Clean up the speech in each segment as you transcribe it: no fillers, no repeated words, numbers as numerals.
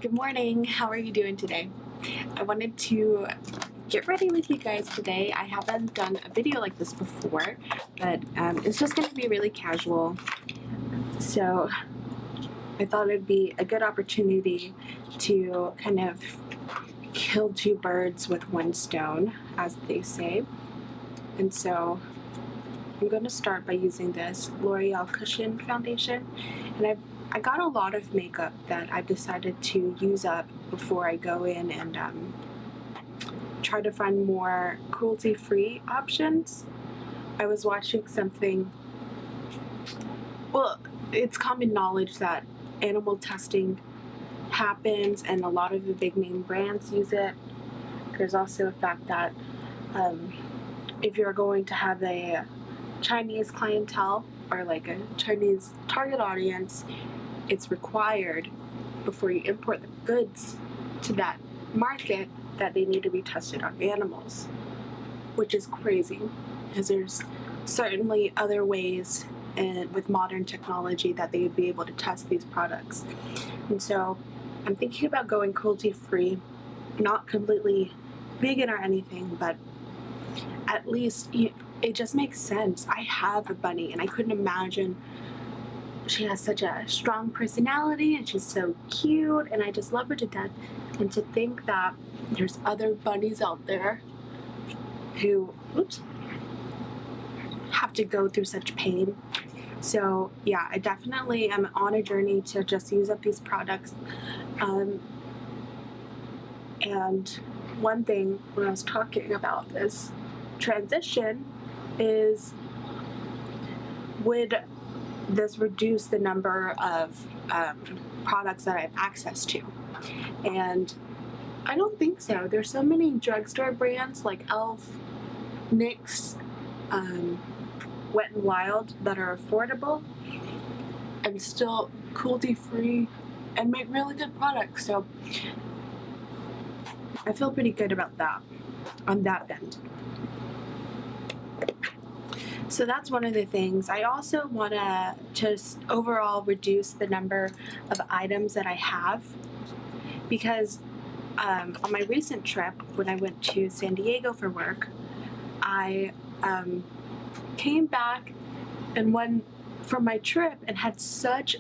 Good morning. How are you doing today? I wanted to get ready with you guys today. I haven't done a video like this before, but it's just going to be really casual. So I thought it'd be a good opportunity to kind of kill two birds with one stone, as they say. And so I'm going to start by using this L'Oreal Cushion Foundation, and I got a lot of makeup that I've decided to use up before I go in and try to find more cruelty-free options. I was watching something, well, it's common knowledge that animal testing happens and a lot of the big name brands use it. There's also a fact that if you're going to have a Chinese clientele or like a Chinese target audience, it's required before you import the goods to that market that they need to be tested on animals, which is crazy because there's certainly other ways and with modern technology that they would be able to test these products. And so I'm thinking about going cruelty-free, not completely vegan or anything, but at least it just makes sense. I have a bunny and I couldn't imagine. She has such a strong personality and she's so cute and I just love her to death. And to think that there's other bunnies out there who have to go through such pain. So yeah, I definitely am on a journey to just use up these products. And one thing when I was talking about this transition is, would this reduce the number of products that I have access to? And I don't think so. There's so many drugstore brands like Elf, NYX, Wet n Wild that are affordable and still cruelty-free and make really good products. So I feel pretty good about that on that end. So that's one of the things. I also want to just overall reduce the number of items that I have, because on my recent trip when I went to San Diego for work, I came back and went from my trip and had such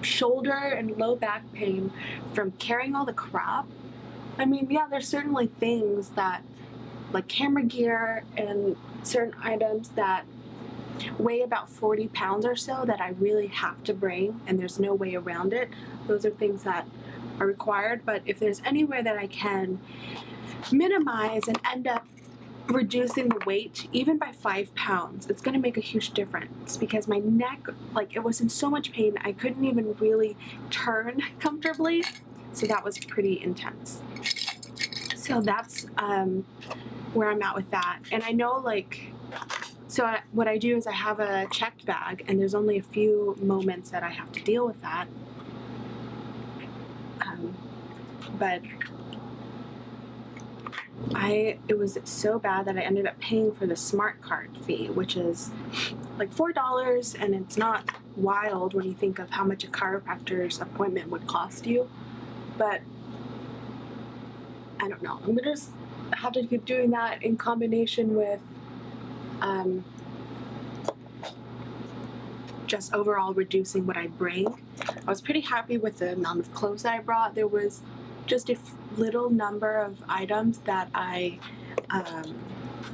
shoulder and low back pain from carrying all the crap. I mean, yeah, there's certainly things that, like camera gear and certain items that weigh about 40 pounds or so that I really have to bring and there's no way around it. Those are things that are required, but if there's anywhere that I can minimize and end up reducing the weight even by 5 pounds, it's going to make a huge difference, because my neck, like, it was in so much pain I couldn't even really turn comfortably, so that was pretty intense. So that's where I'm at with that. And I know, like, so what I do is I have a checked bag and there's only a few moments that I have to deal with that. But it was so bad that I ended up paying for the smart card fee, which is like $4, and it's not wild when you think of how much a chiropractor's appointment would cost you. But I don't know, I'm gonna just have to keep doing that in combination with just overall reducing what I bring. I was pretty happy with the amount of clothes that I brought. There was just a little number of items that I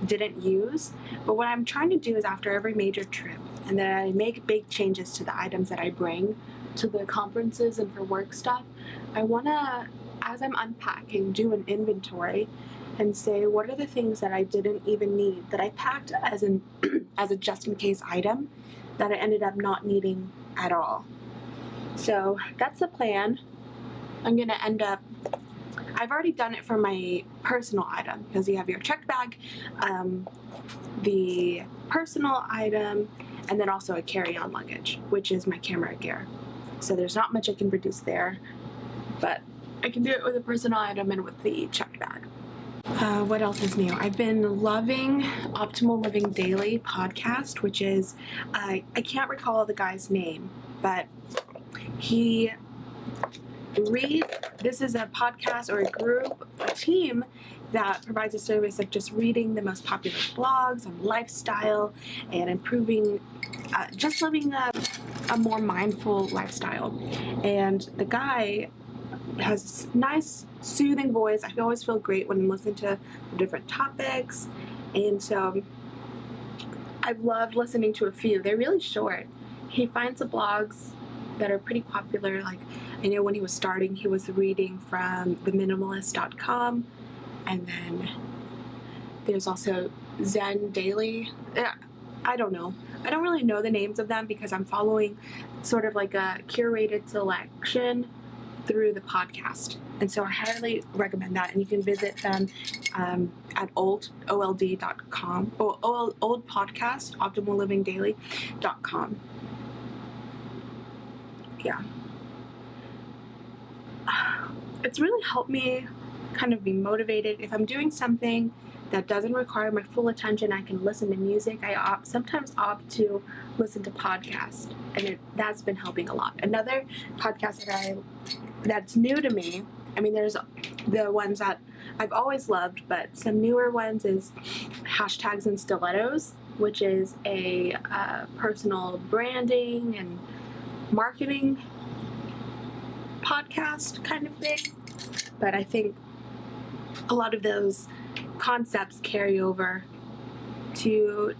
didn't use, but what I'm trying to do is, after every major trip, and then I make big changes to the items that I bring to the conferences and for work stuff, I want to, as I'm unpacking, do an inventory and say, what are the things that I didn't even need, that I packed as a just-in-case item, that I ended up not needing at all. So that's the plan. I'm gonna end up, I've already done it for my personal item, because you have your checked bag, the personal item, and then also a carry-on luggage, which is my camera gear. So there's not much I can reduce there, but I can do it with a personal item and with the checked bag. What else is new? I've been loving Optimal Living Daily podcast, which is, I can't recall the guy's name, but he read. This is a podcast or a group, a team that provides a service of just reading the most popular blogs on lifestyle and improving, just living a more mindful lifestyle. And the guy has a nice, soothing voice. I always feel great when I'm listening to different topics. And so I've loved listening to a few. They're really short. He finds the blogs that are pretty popular. Like, I know when he was starting, he was reading from theminimalist.com, and then there's also Zen Daily. I don't know. I don't really know the names of them because I'm following sort of like a curated selection through the podcast. And so I highly recommend that. And you can visit them at old.com or old podcast, optimallivingdaily.com. Yeah. It's really helped me kind of be motivated. If I'm doing something that doesn't require my full attention, I can listen to music. I sometimes opt to listen to podcasts, and that's been helping a lot. Another podcast that's new to me, I mean, there's the ones that I've always loved, but some newer ones is Hashtags and Stilettos, which is a personal branding and marketing podcast kind of thing. But I think a lot of those concepts carry over to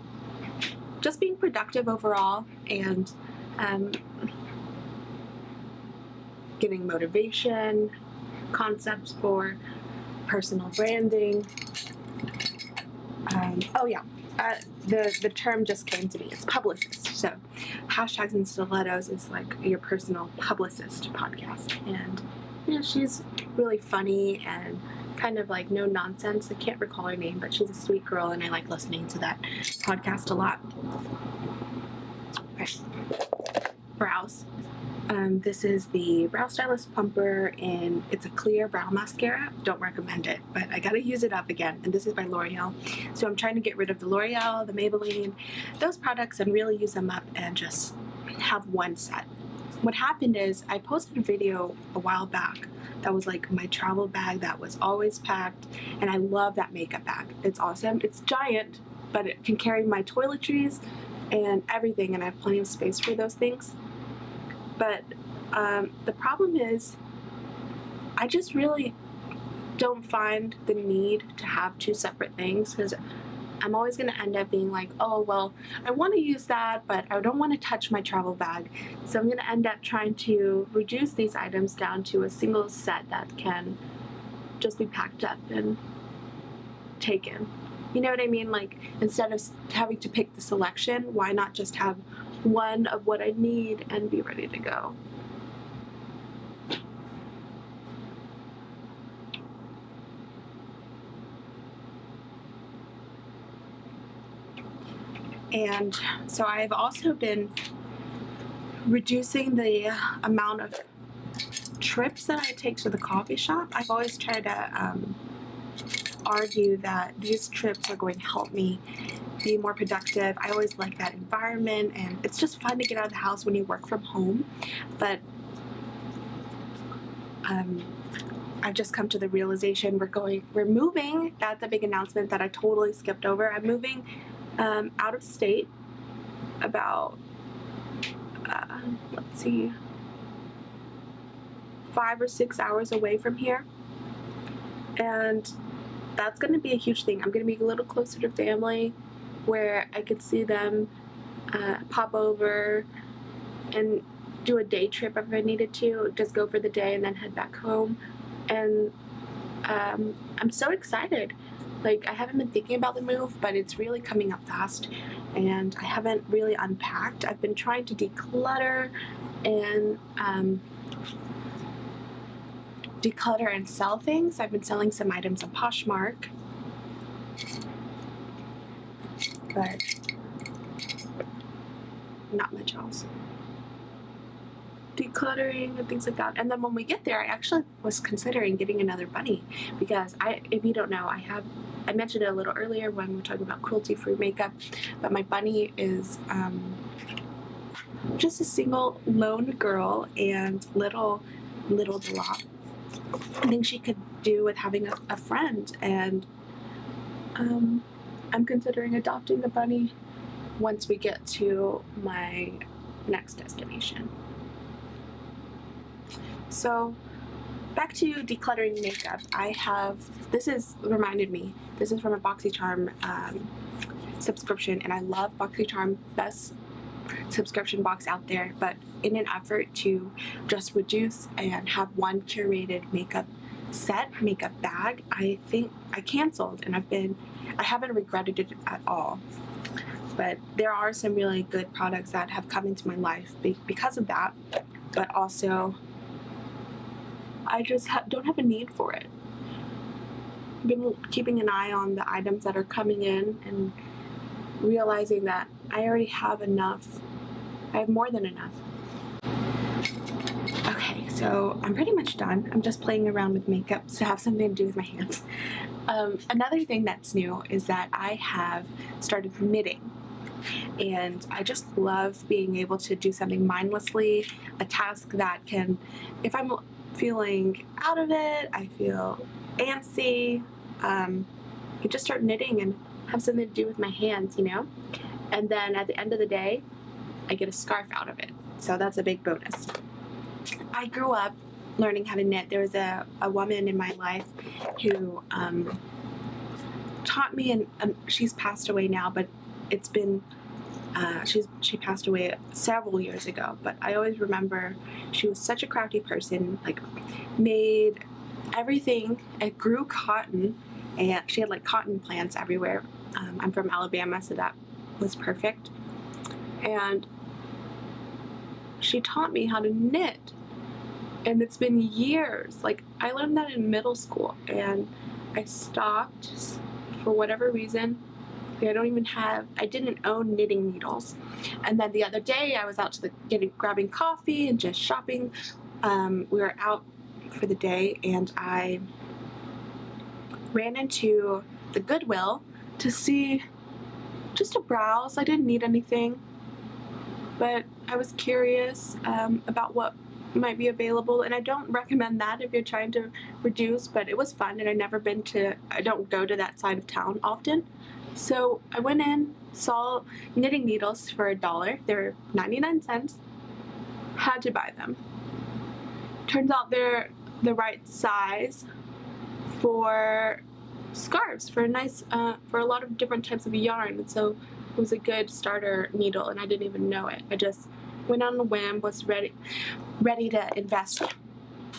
just being productive overall and getting motivation, concepts for personal branding. The term just came to me. It's publicist. So Hashtags and Stilettos is like your personal publicist podcast. And she's really funny and kind of like no nonsense. I can't recall her name, but she's a sweet girl, and I like listening to that podcast a lot. Brows. This is the Brow Stylist Pumper, and it's a clear brow mascara. Don't recommend it, but I gotta use it up again. And this is by L'Oreal. So I'm trying to get rid of the L'Oreal, the Maybelline, those products, and really use them up and just have one set. What happened is I posted a video a while back that was like my travel bag that was always packed, and I love that makeup bag. It's awesome. It's giant, but it can carry my toiletries and everything, and I have plenty of space for those things. But the problem is I just really don't find the need to have two separate things, because I'm always going to end up being like, oh, well, I want to use that, but I don't want to touch my travel bag. So I'm going to end up trying to reduce these items down to a single set that can just be packed up and taken. You know what I mean? Like, instead of having to pick the selection, why not just have one of what I need and be ready to go? And so I've also been reducing the amount of trips that I take to the coffee shop. I've always tried to argue that these trips are going to help me be more productive. I always like that environment, and it's just fun to get out of the house when you work from home. But I've just come to the realization we're moving. That's a big announcement that I totally skipped over. I'm moving out of state, about 5 or 6 hours away from here, and that's going to be a huge thing. I'm going to be a little closer to family, where I could see them pop over and do a day trip if I needed to, just go for the day and then head back home. And I'm so excited. Like, I haven't been thinking about the move, but it's really coming up fast, and I haven't really unpacked. I've been trying to declutter and sell things. I've been selling some items on Poshmark, but not much else. Decluttering and things like that. And then when we get there, I actually was considering getting another bunny, because if you don't know, I mentioned it a little earlier when we were talking about cruelty-free makeup, but my bunny is just a single lone girl and little belittled a lot. I think she could do with having a friend, and I'm considering adopting a bunny once we get to my next destination. So back to decluttering makeup. This is from a BoxyCharm subscription, and I love BoxyCharm, best subscription box out there, but in an effort to just reduce and have one curated makeup bag, I think I canceled, and I haven't regretted it at all. But there are some really good products that have come into my life because of that, but also I just don't have a need for it. I've been keeping an eye on the items that are coming in and realizing that I already have enough. I have more than enough. Okay, so I'm pretty much done. I'm just playing around with makeup to have something to do with my hands. Another thing that's new is that I have started knitting. And I just love being able to do something mindlessly, a task that can, if I'm feeling out of it, I feel antsy, I just start knitting and have something to do with my hands, you know? And then at the end of the day, I get a scarf out of it. So that's a big bonus. I grew up learning how to knit. There was a woman in my life who taught me, and she's passed away now, but it's been she passed away several years ago, but I always remember she was such a crafty person, like made everything. It grew cotton, and she had like cotton plants everywhere. I'm from Alabama, so that was perfect. And she taught me how to knit, and it's been years. Like, I learned that in middle school, and I stopped for whatever reason. I didn't own knitting needles. And then the other day I was out to grabbing coffee and just shopping. We were out for the day, and I ran into the Goodwill just to browse. I didn't need anything, but I was curious about what might be available, and I don't recommend that if you're trying to reduce, but it was fun, and I don't go to that side of town often. So I went in, saw knitting needles for $1. They were 99¢. Had to buy them. Turns out they're the right size for scarves, for a lot of different types of yarn. And so it was a good starter needle, and I didn't even know it. I just went on a whim, was ready to invest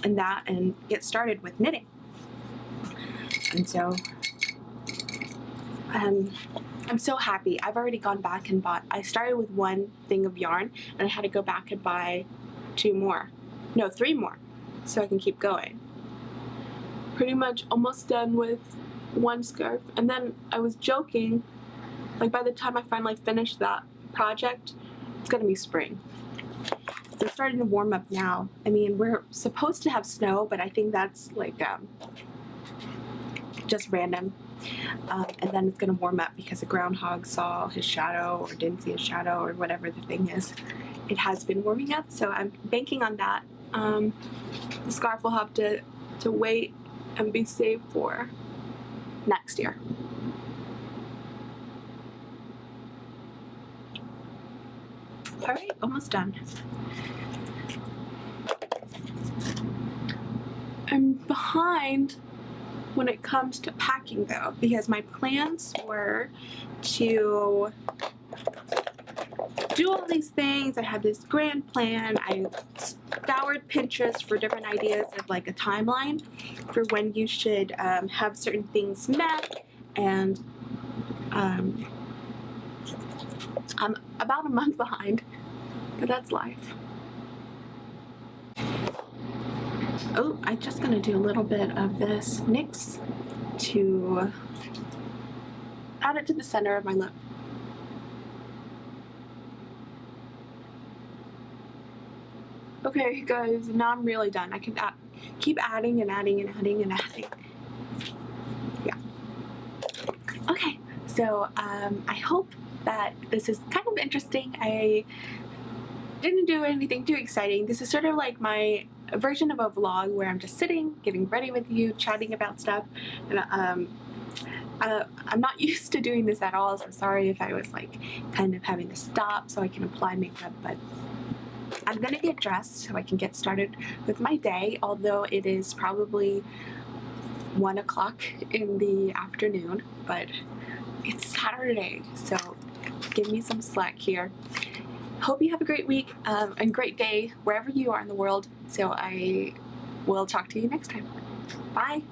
in that and get started with knitting. And so I'm so happy. I've already gone back and I started with one thing of yarn, and I had to go back and buy 3 more, so I can keep going. Pretty much almost done with one scarf, and then I was joking, like by the time I finally finish that project, it's gonna be spring. So it's starting to warm up now. I mean, we're supposed to have snow, but I think that's like just random. And then it's going to warm up because the groundhog saw his shadow or didn't see his shadow or whatever the thing is. It has been warming up, so I'm banking on that. The scarf will have to wait and be saved for next year. Alright, almost done. I'm behind when it comes to packing though, because my plans were to do all these things. I had this grand plan. I scoured Pinterest for different ideas of like a timeline for when you should have certain things met, and I'm about a month behind, but that's life. Oh, I'm just gonna do a little bit of this NYX to add it to the center of my lip. Okay, guys, now I'm really done. I can keep adding and adding and adding and adding. Yeah. Okay, so I hope that this is kind of interesting. I didn't do anything too exciting. This is sort of like my version of a vlog where I'm just sitting, getting ready with you, chatting about stuff. And I'm not used to doing this at all, so sorry if I was like kind of having to stop so I can apply makeup, but I'm gonna get dressed so I can get started with my day, although it is probably 1 o'clock in the afternoon, but it's Saturday, so give me some slack here. Hope you have a great week and great day wherever you are in the world, so I will talk to you next time. Bye!